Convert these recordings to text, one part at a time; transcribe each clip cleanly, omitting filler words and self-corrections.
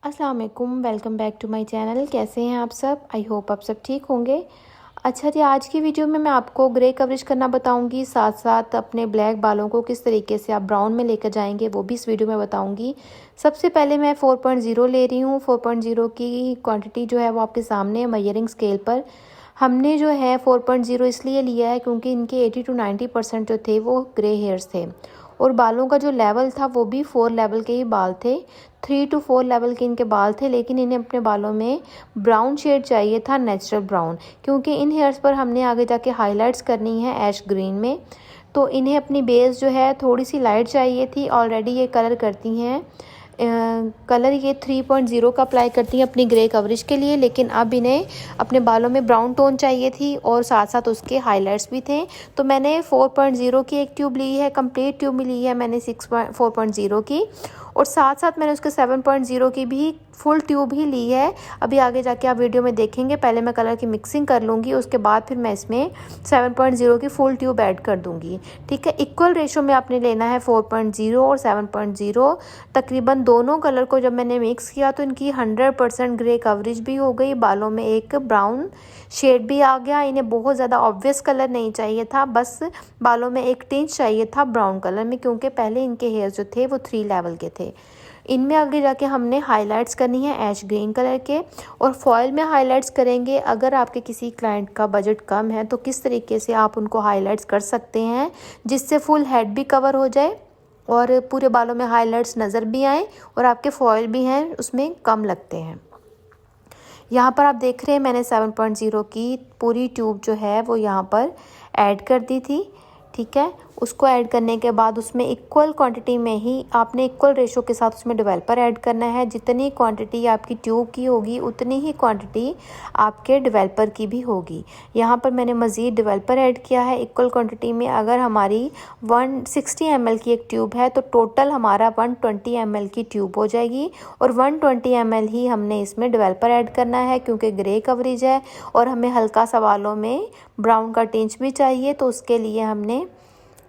अस्सलाम वालेकुम, welcome back to my channel. कैसे हैं आप सब? आई होप आप सब ठीक होंगे। अच्छा जी, आज की वीडियो में मैं आपको ग्रे कवरेज करना बताऊंगी, साथ साथ अपने ब्लैक बालों को किस तरीके से आप ब्राउन में लेकर जाएंगे वो भी इस वीडियो में बताऊंगी। सबसे पहले मैं 4.0 ले रही हूँ। 4.0 की क्वांटिटी जो है वो आपके सामने है मेजरिंग स्केल पर। हमने जो है 4.0 इसलिए लिया है क्योंकि इनके 80 to 90% जो थे वो ग्रे हेयर्स थे और बालों का जो लेवल था वो भी 4 लेवल के ही बाल थे। 3 to 4 लेवल के इनके बाल थे, लेकिन इन्हें अपने बालों में ब्राउन शेड चाहिए था, नेचुरल ब्राउन, क्योंकि इन हेयर्स पर हमने आगे जाके हाइलाइट्स करनी है ऐश ग्रीन में। तो इन्हें अपनी बेस जो है थोड़ी सी लाइट चाहिए थी। ऑलरेडी ये कलर करती हैं, कलर ये 3.0 का अप्लाई करती हैं अपनी ग्रे कवरेज के लिए, लेकिन अब इन्हें अपने बालों में ब्राउन टोन चाहिए थी और साथ साथ उसके हाइलाइट्स भी थे। तो मैंने 4.0 की एक ट्यूब ली है, कंप्लीट ट्यूब में ली है मैंने 4.0 की, और साथ साथ मैंने उसके 7.0 की भी फुल ट्यूब ही ली है। अभी आगे जाके आप वीडियो में देखेंगे। पहले मैं कलर की मिक्सिंग कर लूँगी, उसके बाद फिर मैं इसमें 7.0 की फुल ट्यूब ऐड कर दूँगी। ठीक है, इक्वल रेशो में आपने लेना है 4.0 और 7.0। तकरीबन दोनों कलर को जब मैंने मिक्स किया तो इनकी 100% ग्रे कवरेज भी हो गई, बालों में एक ब्राउन शेड भी आ गया। इन्हें बहुत ज़्यादा ऑब्वियस कलर नहीं चाहिए था, बस बालों में एक टिंच चाहिए था ब्राउन कलर में, क्योंकि पहले इनके हेयर जो थे वो 3 लेवल के थे। इनमें आगे जाके हमने हाइलाइट्स करनी है ऐश ग्रीन कलर के, और फॉयल में हाइलाइट्स करेंगे। अगर आपके किसी क्लाइंट का बजट कम है तो किस तरीके से आप उनको हाइलाइट्स कर सकते हैं जिससे फुल हेड भी कवर हो जाए और पूरे बालों में हाइलाइट्स नज़र भी आए और आपके फॉयल भी हैं उसमें कम लगते हैं। यहाँ पर आप देख रहे हैं मैंने 7.0 की पूरी ट्यूब जो है वो यहाँ पर ऐड कर दी थी। ठीक है, उसको ऐड करने के बाद उसमें इक्वल क्वांटिटी में ही आपने इक्वल रेशो के साथ उसमें डेवलपर ऐड करना है। जितनी क्वांटिटी आपकी ट्यूब की होगी उतनी ही क्वांटिटी आपके डेवलपर की भी होगी। यहाँ पर मैंने मज़ीद डेवलपर ऐड किया है इक्वल क्वांटिटी में। अगर हमारी 160 ml की एक ट्यूब है तो टोटल हमारा 120 ml की ट्यूब हो जाएगी, और 120 ml ही हमने इसमें डेवलपर ऐड करना है क्योंकि ग्रे कवरेज है और हमें हल्का सा बालों में ब्राउन का टिंच भी चाहिए, तो उसके लिए हमने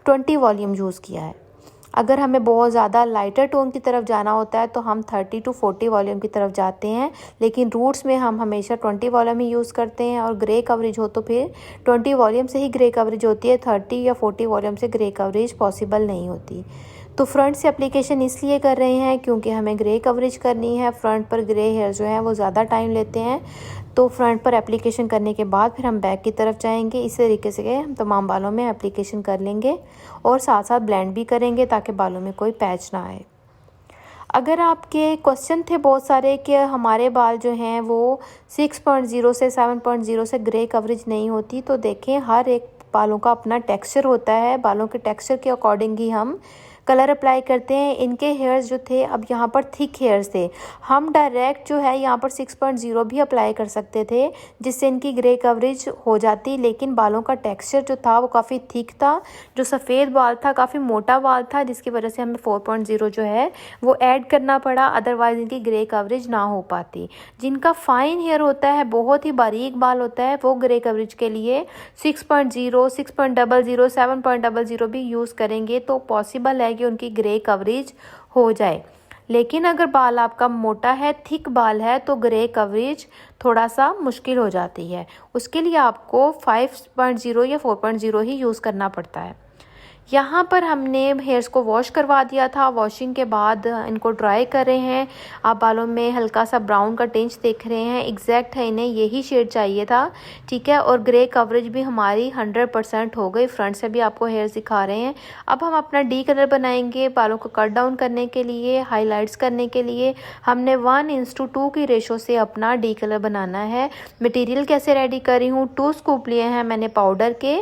20 वॉल्यूम यूज़ किया है। अगर हमें बहुत ज़्यादा लाइटर टोन की तरफ जाना होता है तो हम 30 to 40 वॉल्यूम की तरफ जाते हैं, लेकिन रूट्स में हम हमेशा 20 वॉल्यूम ही यूज़ करते हैं। और ग्रे कवरेज हो तो फिर 20 वॉल्यूम से ही ग्रे कवरेज होती है, 30 या 40 वॉल्यूम से ग्रे कवरेज पॉसिबल नहीं होती। तो फ्रंट से एप्लीकेशन इसलिए कर रहे हैं क्योंकि हमें ग्रे कवरेज करनी है। फ्रंट पर ग्रे हेयर जो हैं वो ज़्यादा टाइम लेते हैं, तो फ्रंट पर एप्लीकेशन करने के बाद फिर हम बैक की तरफ जाएंगे। इस तरीके से हम तमाम बालों में एप्लीकेशन कर लेंगे और साथ साथ ब्लेंड भी करेंगे ताकि बालों में कोई पैच ना आए। अगर आपके क्वेश्चन थे बहुत सारे कि हमारे बाल जो हैं वो 6.0 से 7.0 से ग्रे कवरेज नहीं होती, तो देखें हर एक बालों का अपना टेक्सचर होता है। बालों के टेक्सचर के अकॉर्डिंग ही हम कलर अप्लाई करते हैं। इनके हेयर्स जो थे, अब यहाँ पर थिक हेयर्स थे, हम डायरेक्ट जो है यहाँ पर 6.0 भी अप्लाई कर सकते थे जिससे इनकी ग्रे कवरेज हो जाती, लेकिन बालों का टेक्सचर जो था वो काफ़ी थिक था, जो सफ़ेद बाल था काफ़ी मोटा बाल था, जिसकी वजह से हमें 4.0 जो है वो ऐड करना पड़ा, अदरवाइज़ इनकी ग्रे कवरेज ना हो पाती। जिनका फाइन हेयर होता है, बहुत ही बारीक बाल होता है, वो ग्रे कवरेज के लिए 6.0, 6.00, 7.00 भी यूज़ करेंगे तो पॉसिबल है कि उनकी ग्रे कवरेज हो जाए। लेकिन अगर बाल आपका मोटा है, थिक बाल है, तो ग्रे कवरेज थोड़ा सा मुश्किल हो जाती है। उसके लिए आपको 5.0 या 4.0 ही यूज़ करना पड़ता है। यहाँ पर हमने हेयर्स को वॉश करवा दिया था। वॉशिंग के बाद इनको ड्राई कर रहे हैं। आप बालों में हल्का सा ब्राउन का टिंच देख रहे हैं, एग्जैक्ट है, इन्हें यही शेड चाहिए था। ठीक है, और ग्रे कवरेज भी हमारी 100% हो गई। फ्रंट से भी आपको हेयर्स दिखा रहे हैं। अब हम अपना डी कलर बनाएंगे। बालों को कट डाउन करने के लिए, हाईलाइट्स करने के लिए हमने 1:2 की रेशो से अपना डी कलर बनाना है। मटेरियल कैसे रेडी कर रही हूँ, 2 स्कूप लिए हैं मैंने पाउडर के।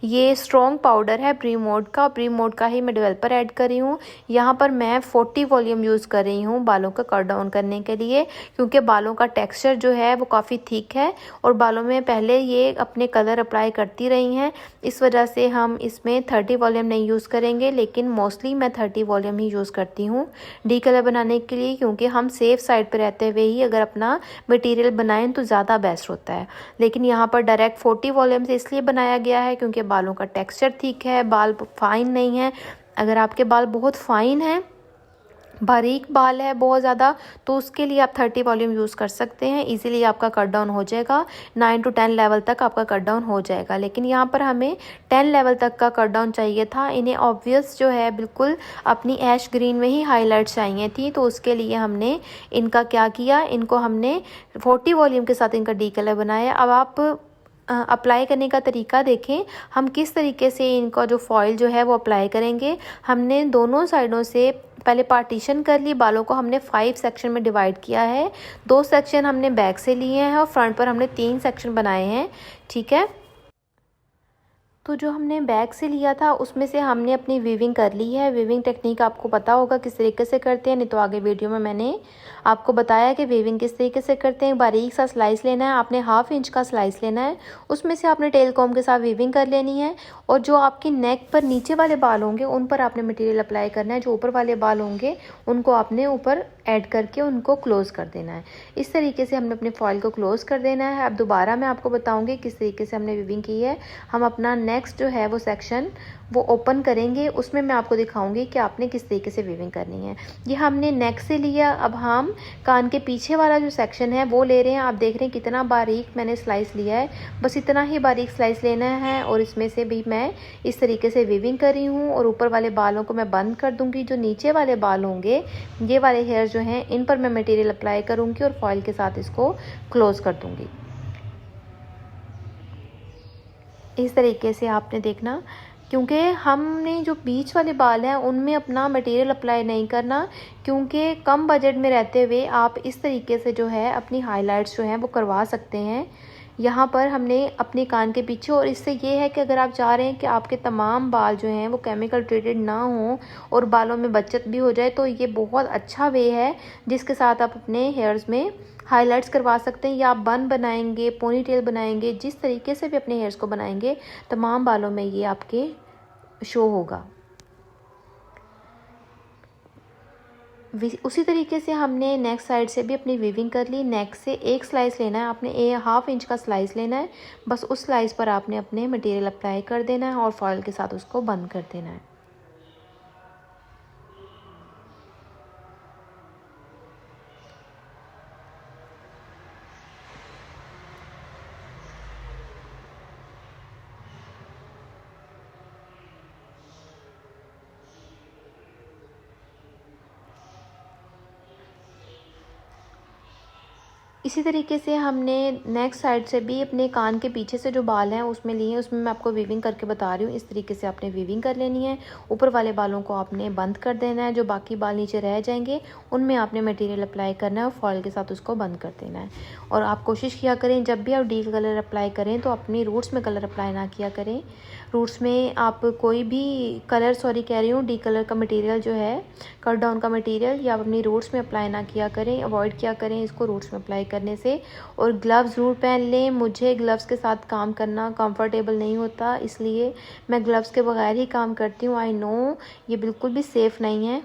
ये स्ट्रॉन्ग पाउडर है प्री मोड का, प्री मोड का ही मैं डेवलपर ऐड कर रही हूँ। यहाँ पर मैं 40 वॉल्यूम यूज़ कर रही हूँ बालों का कट डाउन करने के लिए, क्योंकि बालों का टेक्सचर जो है वो काफ़ी थिक है और बालों में पहले ये अपने कलर अप्लाई करती रही हैं। इस वजह से हम इसमें 30 वॉल्यूम नहीं यूज़ करेंगे, लेकिन मोस्टली मैं 30 वॉल्यूम ही यूज़ करती हूँ डी कलर बनाने के लिए, क्योंकि हम सेफ साइड पर रहते हुए ही अगर अपना मटीरियल बनाएं तो ज़्यादा बेस्ट होता है। लेकिन यहाँ पर डायरेक्ट 40 वॉल्यूम से इसलिए बनाया गया है क्योंकि बालों का टेक्सचर ठीक है, बाल फाइन नहीं है। अगर आपके बाल बहुत फाइन हैं बारीक बाल है बहुत ज़्यादा, तो उसके लिए आप 30 वॉल्यूम यूज़ कर सकते हैं। इजीली आपका कट डाउन हो जाएगा, 9 to 10 लेवल तक आपका कट डाउन हो जाएगा। लेकिन यहाँ पर हमें 10 लेवल तक का कट डाउन चाहिए था। इन्हें ऑब्वियस जो है बिल्कुल अपनी ऐश ग्रीन में ही हाईलाइट्स चाहिए थी, तो उसके लिए हमने इनका क्या किया, इनको हमने 40 वॉल्यूम के साथ इनका डी कलर बनाया। अब आप अप्लाई करने का तरीका देखें, हम किस तरीके से इनका जो फॉइल जो है वो अप्लाई करेंगे। हमने दोनों साइडों से पहले पार्टीशन कर ली, बालों को हमने 5 सेक्शन में डिवाइड किया है। 2 सेक्शन हमने बैक से लिए हैं और फ्रंट पर हमने 3 सेक्शन बनाए हैं, ठीक है। तो जो हमने बैक से लिया था उसमें से हमने अपनी वीविंग कर ली है। वीविंग टेक्निक आपको पता होगा किस तरीके से करते हैं, नहीं तो आगे वीडियो में मैंने आपको बताया कि वीविंग किस तरीके से करते हैं। बारीक सा स्लाइस लेना है आपने, 1/2 इंच का स्लाइस लेना है, उसमें से आपने टेल कॉम्ब के साथ वीविंग कर लेनी है। और जो आपकी नेक पर नीचे वाले बाल होंगे उन पर आपने मटेरियल अप्लाई करना है, जो ऊपर वाले बाल होंगे उनको आपने ऊपर ऐड करके उनको क्लोज़ कर देना है। इस तरीके से हमने अपने फॉइल को क्लोज़ कर देना है। अब दोबारा मैं आपको बताऊँगी किस तरीके से हमने वीविंग की है। हम अपना नेक्स्ट जो है वो सेक्शन वो ओपन करेंगे, उसमें मैं आपको दिखाऊंगी कि आपने किस तरीके से वीविंग करनी है। ये हमने नेक से लिया, अब हम कान के पीछे वाला जो सेक्शन है वो ले रहे हैं। आप देख रहे हैं कितना बारीक मैंने स्लाइस लिया है, बस इतना ही बारीक स्लाइस लेना है। और इसमें से भी मैं इस तरीके से वीविंग कर रही हूँ और ऊपर वाले बालों को मैं बंद कर दूँगी। जो नीचे वाले बाल होंगे, ये वाले हेयर जो हैं, इन पर मैं मटेरियल अप्लाई करूँगी और फॉइल के साथ इसको क्लोज़ कर दूँगी। इस तरीके से आपने देखना, क्योंकि हमने जो बीच वाले बाल हैं उनमें अपना मटेरियल अप्लाई नहीं करना, क्योंकि कम बजट में रहते हुए आप इस तरीके से जो है अपनी हाइलाइट्स जो हैं वो करवा सकते हैं। यहाँ पर हमने अपने कान के पीछे, और इससे ये है कि अगर आप चाह रहे हैं कि आपके तमाम बाल जो हैं वो केमिकल ट्रीटेड ना हों और बालों में बचत भी हो जाए, तो ये बहुत अच्छा वे है जिसके साथ आप अपने हेयर्स में हाइलाइट्स करवा सकते हैं। या आप बन बनाएंगे, पोनी टेल बनाएंगे, जिस तरीके से भी अपने हेयर्स को बनाएंगे, तमाम बालों में ये आपके शो होगा। उसी तरीके से हमने नेक साइड से भी अपनी वीविंग कर ली। नेक से एक स्लाइस लेना है आपने, 1/2 इंच का स्लाइस लेना है, बस उस स्लाइस पर आपने अपने मटेरियल अप्लाई कर देना है और फॉइल के साथ उसको बंद कर देना है। इसी तरीके से हमने नेक साइड से भी अपने कान के पीछे से जो बाल हैं उसमें लिए, उसमें मैं आपको वीविंग करके बता रही हूँ। इस तरीके से आपने वीविंग कर लेनी है। ऊपर वाले बालों को आपने बंद कर देना है, जो बाकी बाल नीचे रह जाएंगे उनमें आपने मटेरियल अप्लाई करना है और फॉइल के साथ उसको बंद कर देना है। और आप कोशिश किया करें जब भी आप डी कलर अप्लाई करें तो अपनी रूट्स में कलर अप्लाई ना किया करें। रूट्स में आप कोई भी कलर, सॉरी कह रही हूँ, डी कलर का मटेरियल जो है, कट डाउन का मटेरियल, या आप अपनी रूट्स में अप्लाई ना किया करें, अवॉइड किया करें इसको रूट्स में अप्लाई करने से। और ग्लव्स ज़रूर पहन लें। मुझे ग्लव्स के साथ काम करना कंफर्टेबल नहीं होता, इसलिए मैं ग्लव्स के बगैर ही काम करती हूँ। आई नो ये बिल्कुल भी सेफ़ नहीं है,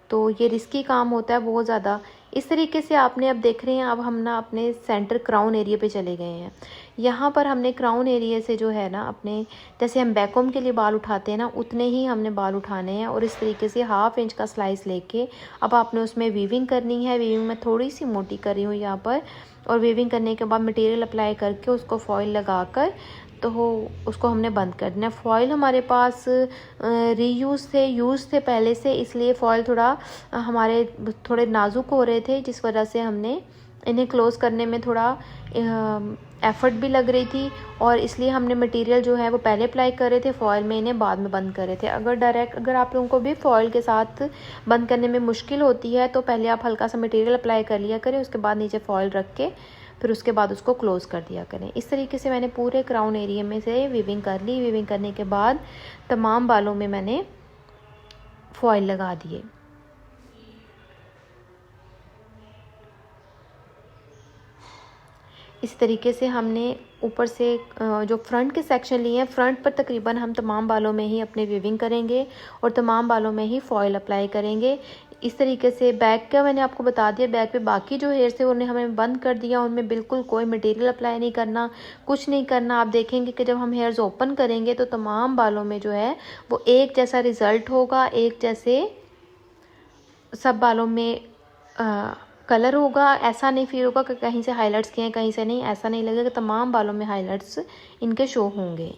तो ये रिस्की काम होता है बहुत ज़्यादा। इस तरीके से आपने, अब देख रहे हैं, अब हम ना अपने सेंटर क्राउन एरिया पे चले गए हैं। यहाँ पर हमने क्राउन एरिया से जो है ना, अपने जैसे हम बैककॉम के लिए बाल उठाते हैं ना, उतने ही हमने बाल उठाने हैं। और इस तरीके से 1/2 इंच का स्लाइस लेके अब आपने उसमें वीविंग करनी है। वीविंग मैं थोड़ी सी मोटी कर रही हूँ यहाँ पर। और वीविंग करने के बाद मटेरियल अप्लाई करके उसको फॉइल लगाकर तो उसको हमने बंद कर देना। फॉइल हमारे पास रीयूज़ यूज़ थे पहले से, इसलिए फ़ॉइल थोड़ा हमारे थोड़े नाजुक हो रहे थे, जिस वजह से हमने इन्हें क्लोज़ करने में थोड़ा एफ़र्ट भी लग रही थी। और इसलिए हमने मटेरियल जो है वो पहले अप्लाई कर रहे थे फॉइल में, इन्हें बाद में बंद कर रहे थे। अगर आप लोगों को भी फॉइल के साथ बंद करने में मुश्किल होती है तो पहले आप हल्का सा मटेरियल अप्लाई कर लिया करें, उसके बाद नीचे फॉइल रख के फिर उसके बाद उसको क्लोज़ कर दिया करें। इस तरीके से मैंने पूरे क्राउन एरिया में से वीविंग कर ली। वीविंग करने के बाद तमाम बालों में मैंने फॉइल लगा दिए। इस तरीके से हमने ऊपर से जो फ्रंट के सेक्शन लिए हैं, फ्रंट पर तकरीबन हम तमाम बालों में ही अपने वीविंग करेंगे और तमाम बालों में ही फॉइल अप्लाई करेंगे। इस तरीके से बैक का मैंने आपको बता दिया। बैक पे बाकी जो हेयर थे उन्हें हमें बंद कर दिया, उनमें बिल्कुल कोई मटेरियल अप्लाई नहीं करना, कुछ नहीं करना। आप देखेंगे कि जब हम हेयर्स ओपन करेंगे तो तमाम बालों में जो है वो एक जैसा रिज़ल्ट होगा, एक जैसे सब बालों में कलर होगा, ऐसा नहीं फील होगा कि कहीं से हाइलाइट्स किए हैं कहीं से नहीं, ऐसा नहीं लगेगा। तमाम बालों में हाइलाइट्स इनके शो होंगे।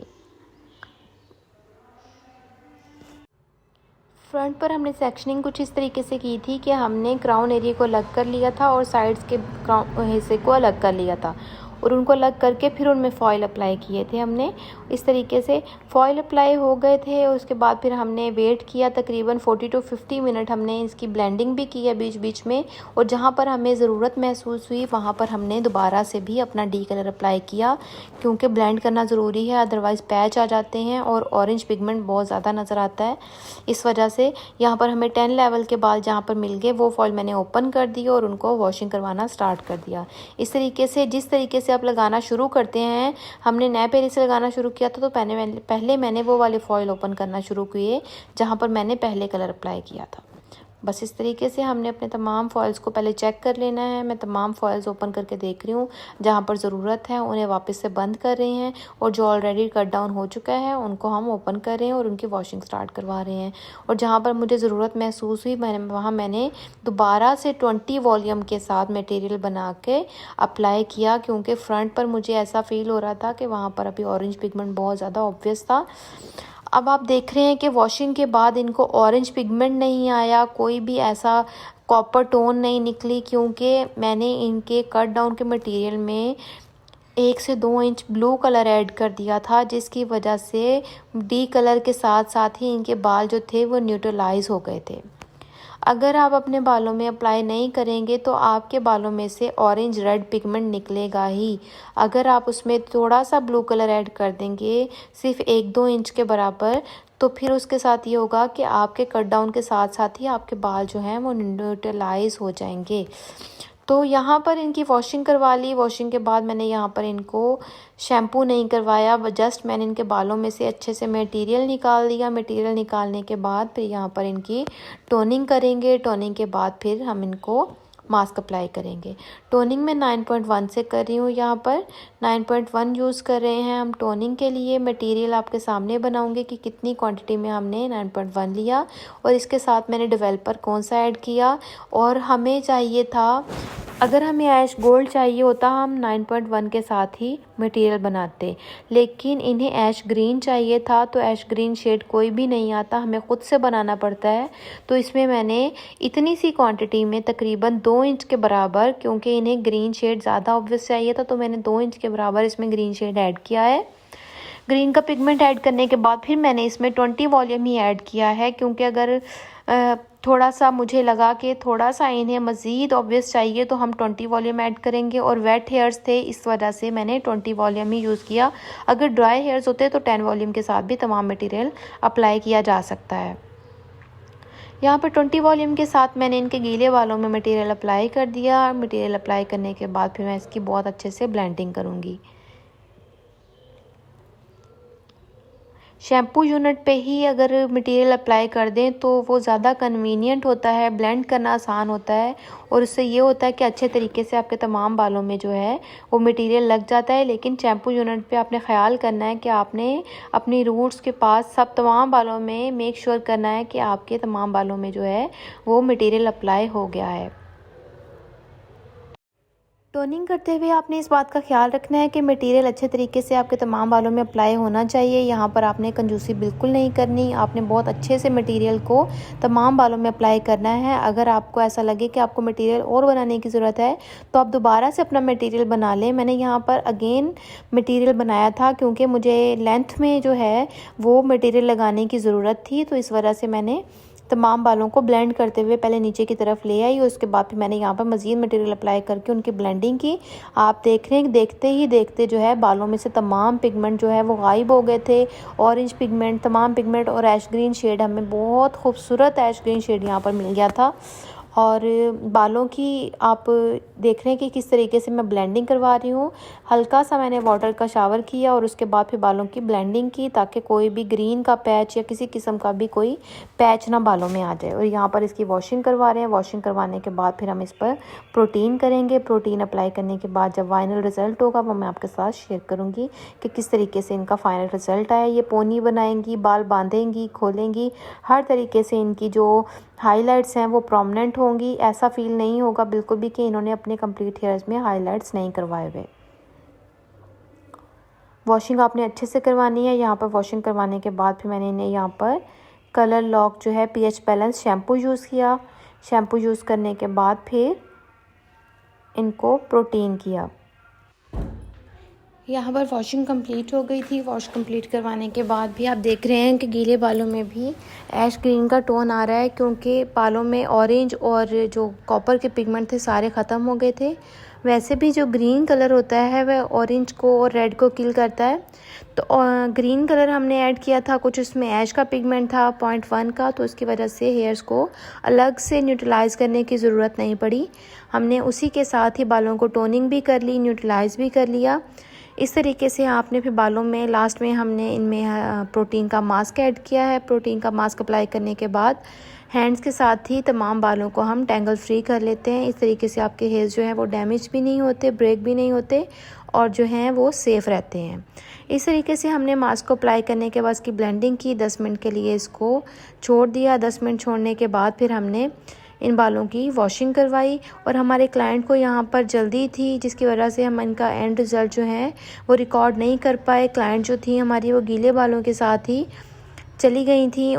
फ्रंट पर हमने सेक्शनिंग कुछ इस तरीके से की थी कि हमने क्राउन एरिया को अलग कर लिया था और साइड्स के क्राउन हिस्से को अलग कर लिया था और उनको अलग करके फिर उनमें फॉयल अप्लाई किए थे हमने। इस तरीके से फॉयल अप्लाई हो गए थे। उसके बाद फिर हमने वेट किया तकरीबन 40 to 50 मिनट। हमने इसकी ब्लेंडिंग भी की है बीच बीच में, और जहाँ पर हमें ज़रूरत महसूस हुई वहाँ पर हमने दोबारा से भी अपना डी कलर अप्लाई किया, क्योंकि ब्लेंड करना ज़रूरी है, अदरवाइज़ पैच आ जाते हैं और ऑरेंज पिगमेंट बहुत ज़्यादा नज़र आता है। इस वजह से यहाँ पर हमें 10 लेवल के बाल जहाँ पर मिल गए वो फॉयल मैंने ओपन कर दिया और उनको वॉशिंग करवाना स्टार्ट कर दिया। इस तरीके से जिस तरीके से आप लगाना शुरू करते हैं, हमने नए पेरी से लगाना शुरू किया था तो पहले मैंने वो वाले फॉयल ओपन करना शुरू किए जहाँ पर मैंने पहले कलर अप्लाई किया था। बस इस तरीके से हमने अपने तमाम फॉइल्स को पहले चेक कर लेना है। मैं तमाम फॉइल्स ओपन करके देख रही हूँ, जहाँ पर ज़रूरत है उन्हें वापस से बंद कर रहे हैं, और जो ऑलरेडी कट डाउन हो चुका है उनको हम ओपन कर रहे हैं और उनकी वॉशिंग स्टार्ट करवा रहे हैं। और जहाँ पर मुझे ज़रूरत महसूस हुई वहाँ मैंने दोबारा से 20 वॉल्यूम के साथ मटेरियल बना के अप्लाई किया, क्योंकि फ्रंट पर मुझे ऐसा फील हो रहा था कि वहाँ पर अभी ऑरेंज पिगमेंट बहुत ज़्यादा ऑब्वियस था। अब आप देख रहे हैं कि वॉशिंग के बाद इनको ऑरेंज पिगमेंट नहीं आया, कोई भी ऐसा कॉपर टोन नहीं निकली, क्योंकि मैंने इनके कट डाउन के मटेरियल में 1 से 2 इंच ब्लू कलर ऐड कर दिया था, जिसकी वजह से डी कलर के साथ साथ ही इनके बाल जो थे वो न्यूट्रलाइज हो गए थे। अगर आप अपने बालों में अप्लाई नहीं करेंगे तो आपके बालों में से ऑरेंज रेड पिगमेंट निकलेगा ही। अगर आप उसमें थोड़ा सा ब्लू कलर ऐड कर देंगे, सिर्फ 1-2 इंच के बराबर, तो फिर उसके साथ ये होगा कि आपके कट डाउन के साथ साथ ही आपके बाल जो हैं वो न्यूट्रलाइज हो जाएंगे। तो यहाँ पर इनकी वॉशिंग करवा ली। वॉशिंग के बाद मैंने यहाँ पर इनको शैम्पू नहीं करवाया, जस्ट मैंने इनके बालों में से अच्छे से मटेरियल निकाल दिया। मटेरियल निकालने के बाद फिर यहाँ पर इनकी टोनिंग करेंगे। टोनिंग के बाद फिर हम इनको मास्क अप्लाई करेंगे। टोनिंग में 9.1 से कर रही हूँ, यहाँ पर 9.1 यूज़ कर रहे हैं हम टोनिंग के लिए। मटेरियल आपके सामने बनाऊंगी कि कितनी क्वांटिटी में हमने 9.1 लिया, और इसके साथ मैंने डेवलपर कौन सा ऐड किया। और हमें चाहिए था, अगर हमें ऐश गोल्ड चाहिए होता हम 9.1 के साथ ही मटेरियल बनाते, लेकिन इन्हें ऐश ग्रीन चाहिए था, तो ऐश ग्रीन शेड कोई भी नहीं आता, हमें ख़ुद से बनाना पड़ता है। तो इसमें मैंने इतनी सी क्वांटिटी में तकरीबन 2 इंच के बराबर, क्योंकि इन्हें ग्रीन शेड ज़्यादा ऑब्वियस चाहिए था, तो मैंने 2 इंच के बराबर इसमें ग्रीन शेड ऐड किया है। ग्रीन का पिगमेंट ऐड करने के बाद फिर मैंने इसमें 20 वॉल्यूम ही ऐड किया है, क्योंकि अगर थोड़ा सा मुझे लगा कि थोड़ा सा इन्हें मज़ीद ऑब्वियस चाहिए तो हम 20 वॉल्यूम ऐड करेंगे, और वेट हेयर्स थे इस वजह से मैंने 20 वॉल्यूम ही यूज़ किया। अगर ड्राई हेयर्स होते तो 10 वॉल्यूम के साथ भी तमाम मटेरियल अप्लाई किया जा सकता है। यहाँ पर 20 वॉल्यूम के साथ मैंने इनके गीले बालों में मटेरियल अप्लाई कर दिया। मटेरियल अप्लाई करने के बाद फिर मैं इसकी बहुत अच्छे से ब्लेंडिंग करूँगी। शैम्पू यूनिट पे ही अगर मटेरियल अप्लाई कर दें तो वो ज़्यादा कन्वीनियंट होता है, ब्लेंड करना आसान होता है, और उससे ये होता है कि अच्छे तरीके से आपके तमाम बालों में जो है वो मटेरियल लग जाता है। लेकिन शैम्पू यूनिट पे आपने ख्याल करना है कि आपने अपनी रूट्स के पास सब तमाम बालों में मेक श्योर करना है कि आपके तमाम बालों में जो है वो मटेरियल अप्लाई हो गया है। टोनिंग करते हुए आपने इस बात का ख्याल रखना है कि मटेरियल अच्छे तरीके से आपके तमाम बालों में अप्लाई होना चाहिए। यहाँ पर आपने कंजूसी बिल्कुल नहीं करनी, आपने बहुत अच्छे से मटेरियल को तमाम बालों में अप्लाई करना है। अगर आपको ऐसा लगे कि आपको मटेरियल और बनाने की ज़रूरत है तो आप दोबारा से अपना मटेरियल बना लें। मैंने यहाँ पर अगेन मटेरियल बनाया था, क्योंकि मुझे लेंथ में जो है वो मटेरियल लगाने की ज़रूरत थी, तो इस वजह से मैंने तमाम बालों को ब्लेंड करते हुए पहले नीचे की तरफ ले आई, और उसके बाद फिर मैंने यहाँ पर मज़ीद मटेरियल अप्लाई करके उनकी ब्लेंडिंग की। आप देख रहे हैं, देखते ही देखते जो है बालों में से तमाम पिगमेंट जो है वो गायब हो गए थे। ऑरेंज पिगमेंट, तमाम पिगमेंट, और ऐश ग्रीन शेड, हमें बहुत खूबसूरत ऐश ग्रीन शेड यहाँ पर मिल गया था। और बालों की आप देख रहे हैं कि किस तरीके से मैं ब्लेंडिंग करवा रही हूँ। हल्का सा मैंने वाटर का शावर किया और उसके बाद फिर बालों की ब्लेंडिंग की, ताकि कोई भी ग्रीन का पैच या किसी किस्म का भी कोई पैच ना बालों में आ जाए। और यहाँ पर इसकी वॉशिंग करवा रहे हैं। वॉशिंग करवाने के बाद फिर हम इस पर प्रोटीन करेंगे। प्रोटीन अप्लाई करने के बाद जब फाइनल रिज़ल्ट होगा वो मैं आपके साथ शेयर करूँगी कि किस तरीके से इनका फाइनल रिज़ल्ट आया। ये पोनी बनाएंगी, बाल बांधेंगी, खोलेंगी, हर तरीके से इनकी जो हाइलाइट्स हैं वो प्रोमिनेंट होंगी। ऐसा फील नहीं होगा बिल्कुल भी कि इन्होंने अपने कंप्लीट हेयर्स में हाइलाइट्स नहीं करवाए हुए। वॉशिंग आपने अच्छे से करवानी है। यहाँ पर वॉशिंग करवाने के बाद फिर मैंने इन्हें यहाँ पर कलर लॉक जो है पीएच बैलेंस शैम्पू यूज़ किया। शैम्पू यूज़ करने के बाद फिर इनको प्रोटीन किया। यहाँ पर वॉशिंग कंप्लीट हो गई थी। वॉश कंप्लीट करवाने के बाद भी आप देख रहे हैं कि गीले बालों में भी ऐश ग्रीन का टोन आ रहा है, क्योंकि बालों में ऑरेंज और जो कॉपर के पिगमेंट थे सारे ख़त्म हो गए थे। वैसे भी जो ग्रीन कलर होता है वह ऑरेंज को और रेड को किल करता है। तो ग्रीन कलर हमने ऐड किया था, कुछ उसमें ऐश का पिगमेंट था 0.1 का, तो उसकी वजह से हेयर्स को अलग से न्यूट्रलाइज करने की ज़रूरत नहीं पड़ी। हमने उसी के साथ ही बालों को टोनिंग भी कर ली, न्यूट्रलाइज भी कर लिया। इस तरीके से आपने फिर बालों में लास्ट में हमने इनमें प्रोटीन का मास्क ऐड किया है। प्रोटीन का मास्क अप्लाई करने के बाद हैंड्स के साथ ही तमाम बालों को हम टेंगल फ्री कर लेते हैं। इस तरीके से आपके हेयर्स जो हैं वो डैमेज भी नहीं होते, ब्रेक भी नहीं होते और जो हैं वो सेफ़ रहते हैं। इस तरीके से हमने मास्क को अप्लाई करने के बाद इसकी ब्लेंडिंग की, 10 मिनट के लिए इसको छोड़ दिया। 10 मिनट छोड़ने के बाद फिर हमने इन बालों की वॉशिंग करवाई। और हमारे क्लाइंट को यहाँ पर जल्दी थी, जिसकी वजह से हम इनका एंड रिज़ल्ट जो है वो रिकॉर्ड नहीं कर पाए। क्लाइंट जो थी हमारी वो गीले बालों के साथ ही चली गई थी,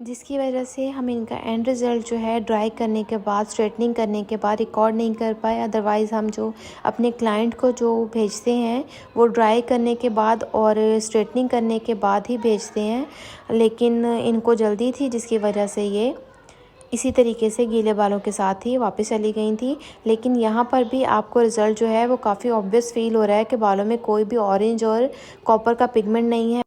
जिसकी वजह से हम इनका एंड रिज़ल्ट जो है ड्राई करने के बाद, स्ट्रेटनिंग करने के बाद रिकॉर्ड नहीं कर पाए। अदरवाइज़ हम जो अपने क्लाइंट को जो भेजते हैं वो ड्राई करने के बाद और स्ट्रेटनिंग करने के बाद ही भेजते हैं, लेकिन इनको जल्दी थी जिसकी वजह से ये इसी तरीके से गीले बालों के साथ ही वापस चली गई थी। लेकिन यहाँ पर भी आपको रिज़ल्ट जो है वो काफ़ी ऑब्वियस फील हो रहा है कि बालों में कोई भी ऑरेंज और कॉपर का पिगमेंट नहीं है।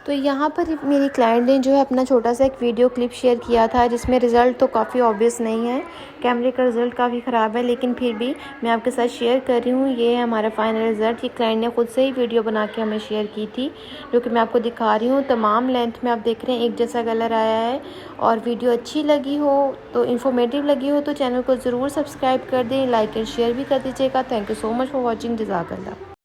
तो यहाँ पर मेरी क्लाइंट ने जो है अपना छोटा सा एक वीडियो क्लिप शेयर किया था, जिसमें रिज़ल्ट तो काफ़ी ऑब्वियस नहीं है, कैमरे का रिज़ल्ट काफ़ी ख़राब है, लेकिन फिर भी मैं आपके साथ शेयर कर रही हूँ। ये है हमारा फाइनल रिज़ल्ट। ये क्लाइंट ने खुद से ही वीडियो बना के हमें शेयर की थी, जो कि मैं आपको दिखा रही हूँ। तमाम लेंथ में आप देख रहे हैं एक जैसा कलर आया है। और वीडियो अच्छी लगी हो तो, इन्फॉर्मेटिव लगी हो तो चैनल को ज़रूर सब्सक्राइब कर दें, लाइक एंड शेयर भी कर दीजिएगा। Thank you so much for watching. जज़ाकल्लाह।